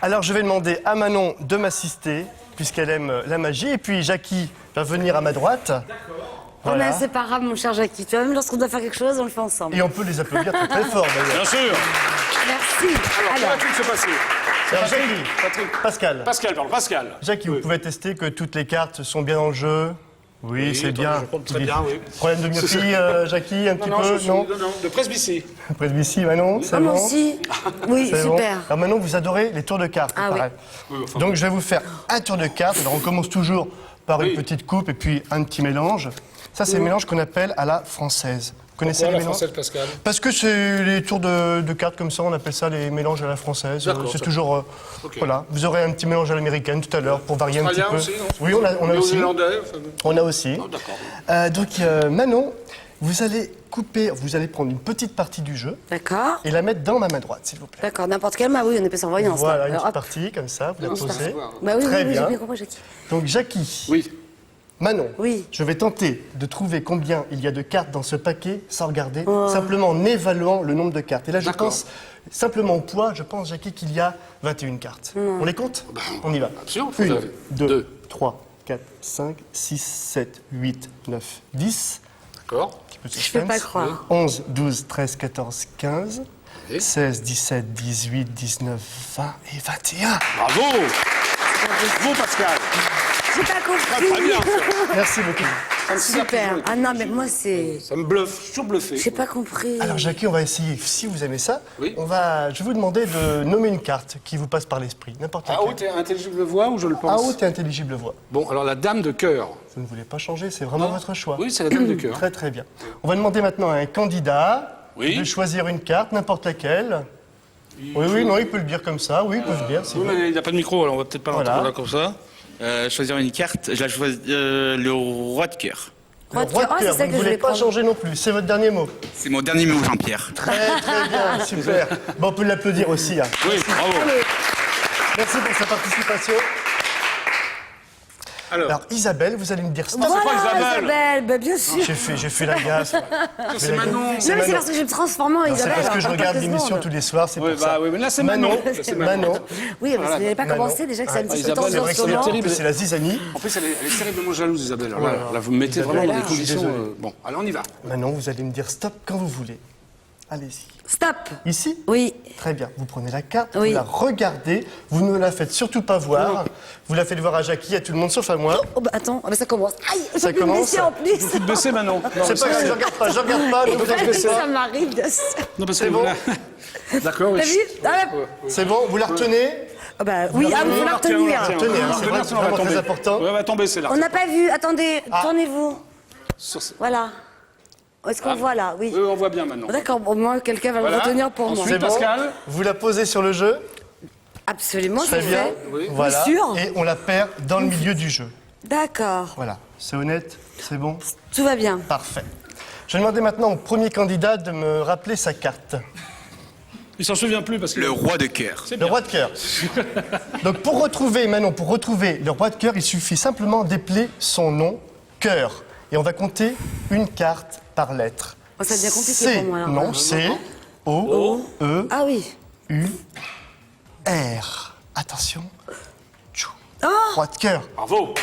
Alors, je vais demander à Manon de m'assister, puisqu'elle aime la magie. Et puis, Jackie va venir à ma droite. On est Voilà. inséparables, mon cher Jackie. Tu vois, même lorsqu'on doit faire quelque chose, on le fait ensemble. Et on peut les applaudir très, très fort, d'ailleurs. Bien sûr. Merci. Alors, que va-t-il se passer? Alors, Jackie, Patrick. Pascal. Pascal, pardon, Pascal. Jackie, vous pouvez tester que toutes les cartes sont bien dans le jeu. Oui, c'est bien. Je compte très bien, oui. Problème de myopie, Jackie, un petit peu, non de presbytie. Presbytie, Manon, c'est Moi bon. aussi. Oui, C'est bon. super. Alors Manon, vous adorez les tours de cartes, Ah oui. pareil. Oui, enfin, Donc je vais vous faire un tour de cartes. Alors on commence toujours par une Oui. petite coupe et puis un petit mélange. Ça, c'est le mélange qu'on appelle à la française. Vous connaissez Pourquoi les la mélanges française, Pascal? Parce que c'est les tours de cartes comme ça, on appelle ça les mélanges à la française. D'accord, C'est ça- toujours... Ok. Voilà, vous aurez un petit mélange à l'américaine tout à l'heure pour varier un petit Australien peu. aussi, non? Oui, on a aussi. Néo-zélandais, enfin, On a aussi. oh, d'accord. Donc Manon, vous allez couper, vous allez prendre une petite partie du jeu D'accord. et la mettre dans ma main droite, s'il vous plaît. D'accord, n'importe quelle main, oui, on est pas sans voyance. Voilà, là. une Alors, petite hop. partie, comme ça, vous la Non, c'est posez. Bah oui, Très oui, oui, j'ai bien. bien compris, Jackie. Donc Jackie, Oui. Manon, Oui. je vais tenter de trouver combien il y a de cartes dans ce paquet sans regarder, simplement en évaluant le nombre de cartes. Et là, je D'accord. pense, simplement au poids, je pense, Jackie, qu'il y a 21 cartes. On les compte On y va. Absolument, faut 1, faire. 2, Deux. 3, 4, 5, 6, 7, 8, 9, 10. D'accord. Je peux pas croire. 11, 12, 13, 14, 15, Oui. 16, 17, 18, 19, 20 et 21. Bravo. Bravo, Pascal. J'ai pas Très compris. bien. Merci beaucoup. Ça me Super. Ah non, mais moi, c'est... Ça me bluffe, je suis toujours bluffé. J'ai pas compris. Alors Jackie, on va essayer, si vous aimez ça, Oui. je vais vous demander de nommer une carte qui vous passe par l'esprit, n'importe À laquelle. haute et intelligible voix ou je le À pense? haute et intelligible voix. Bon, alors la dame de cœur. Vous ne voulez pas changer, c'est vraiment votre choix. Oui, c'est la dame de cœur. Très très bien. On va demander maintenant à un candidat Oui. de choisir une carte, n'importe laquelle. Oui, non, il peut le dire comme ça, oui, il peut le dire. si Oui, vous voulez. mais il n'y a pas de micro, alors on va peut-être pas Voilà. l'entendre là comme ça. Choisir une carte, je la choisis le roi de cœur. Le roi de Ah, c'est cœur, ça vous que ne je voulez vais pas prendre. changer non plus, c'est votre dernier mot. C'est mon dernier mot, Jean-Pierre. Très très bien, super. Bon, on peut l'applaudir aussi. Hein. Oui, bravo. Merci pour sa participation. Alors Isabelle, vous allez me dire stop. pas Voilà, Isabelle. Bah, bien sûr. J'ai fait la gaffe. C'est Manon. Non, mais c'est Manon. parce que je me transforme en C'est Isabelle. parce que je en regarde quelques l'émission secondes. tous les soirs, c'est Oui, pour ça. bah oui, mais là c'est Manon. Là, c'est Manon. Oui, parce que vous n'avez pas Manon. commencé déjà que c'est un petit peu Isabelle, tendu c'est en vrai ce que c'est moment. terrible. C'est la zizanie. En plus, elle est terriblement jalouse, Isabelle. Alors là, vous me mettez Isabelle, vraiment dans des je suis conditions. désolé. Bon, alors on y va. Manon, vous allez me dire stop quand vous voulez. Allez-y. Stop. Ici Oui. Très bien. Vous prenez la carte, Oui. vous la regardez, vous ne la faites surtout pas voir. Vous la faites voir à Jackie, à tout le monde sauf à moi. Oh, bah attends, ah, bah, ça commence. Aïe, Ça j'ai pu me commence. laisser en plus. Vous te baissez, Manon. Non, C'est pas grave, je regarde pas, ne vous inquiétez pas. Ça m'arrive de... Non, parce C'est que bon. là- D'accord, oui. T'as vu Ah, C'est bon, vous la retenez. ah, bah, oui, ah, vous la retenir. Retenez, hein, c'est vrai, c'est vraiment très important. Ouais, va tomber, c'est là. On n'a pas vu. Attendez, Ah. tournez-vous. Sur ce- Voilà. Est-ce qu'on voit là? Oui. Oui, on voit bien maintenant. D'accord, au moins quelqu'un va Voilà. le retenir pour moi. Ensuite, C'est bon. Pascal. Vous la posez sur le jeu. Absolument, Très c'est bien. fait. Oui. Voilà. Bien sûr. Et on la perd dans le milieu du jeu. D'accord, Voilà. C'est honnête, c'est bon. tout va bien. Parfait. Je vais demander maintenant au premier candidat de me rappeler sa carte. Il s'en souvient plus parce que. Le roi de cœur. Le roi de cœur. Donc pour retrouver, Manon, pour retrouver le roi de cœur, il suffit simplement d'épeler son nom, cœur. Et on va compter une carte par lettre. Oh, ça devient compliqué C, pour moi, alors. non, C, O, E, Ah oui. U, R. Attention. Tchou. Oh. Roi de cœur. Bravo.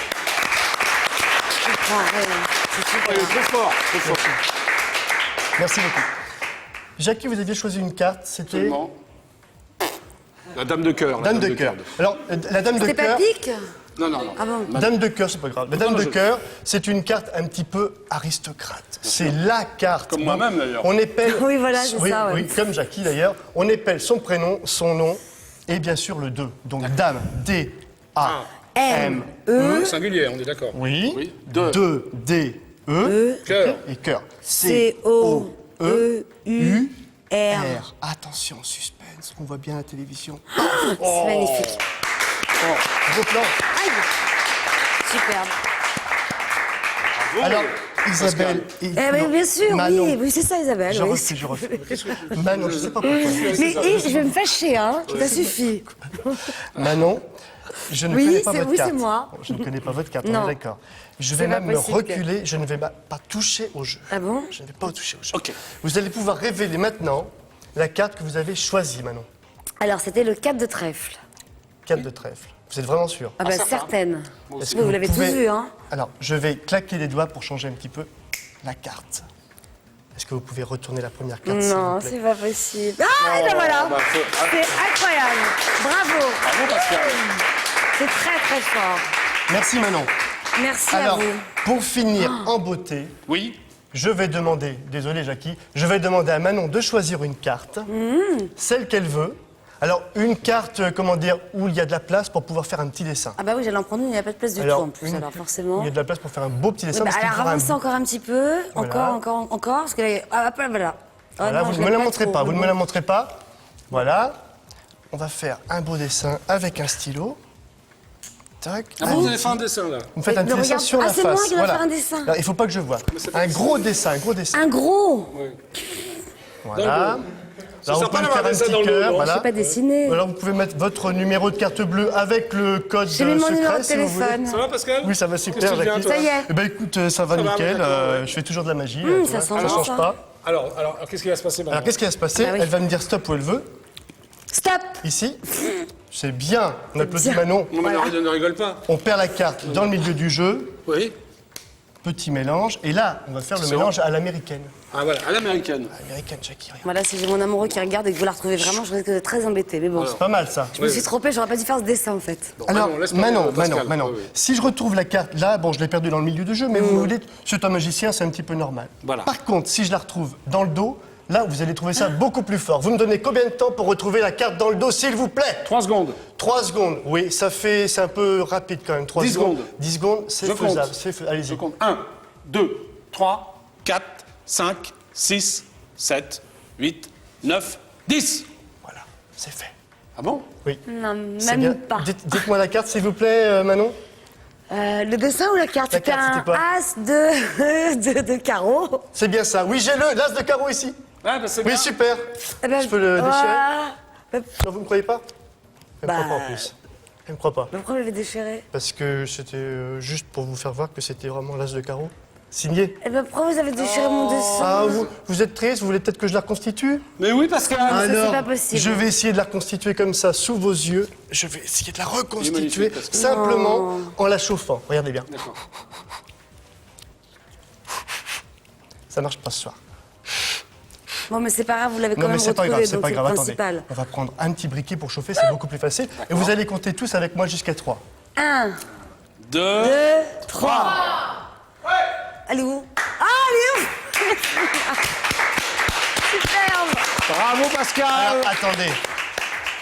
Je croirais. C'est Oh, super. il est trop fort. Trop fort. Merci beaucoup. Jackie, vous aviez choisi une carte, c'était Absolument. La dame de cœur. la Dame de cœur. Alors, la dame de C'était pas cœur. pique? Non, non, non. Ah bon? Dame de cœur, c'est pas grave. La dame de cœur, c'est une carte un petit peu aristocrate. C'est la carte. Comme moi-même, d'ailleurs. On épelle. Oui, voilà, c'est ça, ouais. Oui, comme Jackie d'ailleurs. On épelle son prénom, son nom et bien sûr le 2. Donc dame, D, A, M, E, Singulier, on est d'accord. oui. Oui. Deux. 2, D, E, E, Cœur. et cœur. C, O, E, U, R. R. Attention, suspense, on voit bien la télévision. C'est magnifique. Vos plans. Aïe. Superbe. Alors, Isabelle et Eh oui, bien sûr, Manon. oui, oui, c'est ça, Isabelle. Je oui. refais, je refais. Manon, je sais pas pourquoi. Mais je vais me fâcher, hein. Ça suffit. Manon, je ne Oui, connais pas c'est- votre oui, carte. c'est moi. Je ne connais pas votre carte, on Non. est d'accord. Je C'est vais pas même me possible que- reculer, je ne vais pas toucher au jeu. Ah bon? Je ne vais pas toucher au jeu. Ok. Vous allez pouvoir révéler maintenant la carte que vous avez choisie, Manon. Alors, c'était le 4 de trèfle. 4 de trèfle. Vous êtes vraiment sûr? Ah bah ça va. certaine. Est-ce Vous l'avez tous pouvez- vu, hein? Alors, je vais claquer les doigts pour changer un petit peu la carte. Est-ce que vous pouvez retourner la première carte, s'il Non, vous plaît? c'est pas possible. Ah, et ben voilà. C'est incroyable. Bravo. Bravo, Pascal. C'est très très fort. Merci Manon. Merci Alors, à vous. pour finir en beauté, Oui. je vais demander, désolé Jackie, je vais demander à Manon de choisir une carte, celle qu'elle veut. Alors, une carte, comment dire, où il y a de la place pour pouvoir faire un petit dessin. Ah bah oui, j'allais en prendre une, il n'y a pas de place du tout en plus, alors forcément. Il y a de la place pour faire un beau petit dessin. Oui, bah, parce qu'il alors fera un- avancez encore un petit peu, Voilà. encore, parce que là, ah, hop, là, voilà. Ah, Voilà, non, vous je ne me l'aime la pas montrez trop, pas, vous mais ne me bon. la montrez pas. Voilà. On va faire un beau dessin avec un stylo. Tac. Ah bon, vous avez fait un dessin, là. Vous faites un Mais petit dessin regarde- sur ah, la c'est face. moi qui dois faire un dessin. Alors, il faut pas que je vois. Un gros dessin, un gros dessin. Un gros. Voilà. C'est Alors, vous sympa pouvez d'avoir faire un ça petit dans le dos, cœur, non Je voilà. sais pas dessiner. Alors, vous pouvez mettre votre numéro de carte bleue avec le code J'ai mis mon numéro secret, de si vous voulez. téléphone. Ça va, Pascal? Oui, ça va super, Qu'est-ce que tu Jackie. viens, toi Ça y est. Eh ben, écoute, ça va Ça va, nickel. d'accord, ouais. Je fais toujours de la magie. ça tu vois, sent bon, change ça. pas. Alors, qu'est-ce qui va se passer maintenant? Alors, qu'est-ce qui va se passer? Bah oui. Elle va me dire stop où elle veut. Stop. Ici. C'est bien. On applaudit bien. Manon. Non, mais ne rigole pas. On perd la carte dans le milieu du jeu. Oui. Petit mélange. Et là, on va faire le C'est mélange à l'américaine. Ah, voilà, à l'américaine. Américaine, Jackie, regarde. Voilà, si j'ai mon amoureux qui regarde et que vous la retrouvez vraiment, je risque d'être très embêtée. Mais bon, C'est pas mal, ça. je me suis trompée, j'aurais pas dû faire ce dessin en fait. Alors, laisse parler, Pascal. Manon. Oui, oui. Si je retrouve la carte, là, bon, je l'ai perdue dans le milieu du jeu, mais vous vous dites, c'est un magicien, c'est un petit peu normal. Voilà. Par contre, si je la retrouve dans le dos, là, vous allez trouver ça beaucoup plus fort. Vous me donnez combien de temps pour retrouver la carte dans le dos, s'il vous plaît? 3 secondes. 3 secondes. Oui, c'est un peu rapide quand même. 3 10 secondes. secondes. 10 secondes, c'est Je faisable. compte. Allez-y. Je compte. 1, 2, 3, 4, 5, 6, 7, 8, 9, 10. Voilà, c'est fait. Ah bon? Oui. Non, C'est bien. même pas. Dites-moi la carte, s'il vous plaît, Manon. Le dessin ou la carte? La C'était carte, un c'était quoi as de carreau. C'est bien ça. Oui, j'ai l'as de carreau ici. Ah, bah c'est Oui, bien. super. Eh ben, Je peux le déchirer? ah, Non, vous me croyez pas? Elle me Bah. croit pas en plus. Elle me croit pas. mais pourquoi vous l'avez déchiré? Parce que c'était juste pour vous faire voir que c'était vraiment l'as de carreau. Signé. Eh ben pourquoi vous avez déchiré mon dessin? Ah, vous êtes triste? Vous voulez peut-être que je la reconstitue? Mais oui, Pascal. ça, c'est Alors, pas possible. je vais essayer de la reconstituer comme ça, sous vos yeux. Je vais essayer de la reconstituer magnifique, parce que- simplement en la chauffant. Regardez bien. D'accord. Ça marche pas ce soir. Bon, mais c'est pas grave, vous l'avez quand Non, mais même c'est pas retrouvé, grave, c'est donc pas c'est grave. le Attendez. principal. On va prendre un petit briquet pour chauffer, c'est beaucoup plus facile. Et vous allez compter tous avec moi jusqu'à 3. 1, 2. 2, 3. Elle est où? Ah, elle est où? Superbe. Bravo, Pascal. Alors,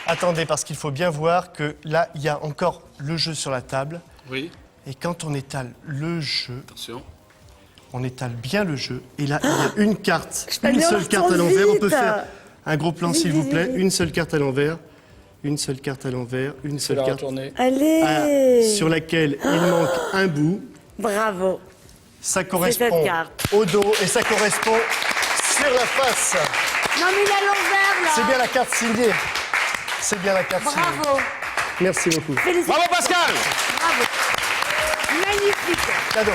attendez, parce qu'il faut bien voir que là, il y a encore le jeu sur la table. Oui, Et quand on étale le jeu, attention. on étale bien le jeu. Et là, il y a une carte, peux une aller seule en carte à retourne l'envers. On peut vite. faire un gros plan, Vite, s'il vous vite, plaît. vite. Une seule carte à l'envers, une seule carte à l'envers, une Je vais seule la carte retourner. Allez. sur laquelle il manque un bout. Bravo. Ça cette correspond carte. au dos et ça correspond sur la face. Non, mais il est à l'envers, là. C'est bien la carte signée. C'est bien la carte signée. Bravo. Merci beaucoup. Félicitations. Bravo, Pascal. Bravo. Magnifique. Cadeau.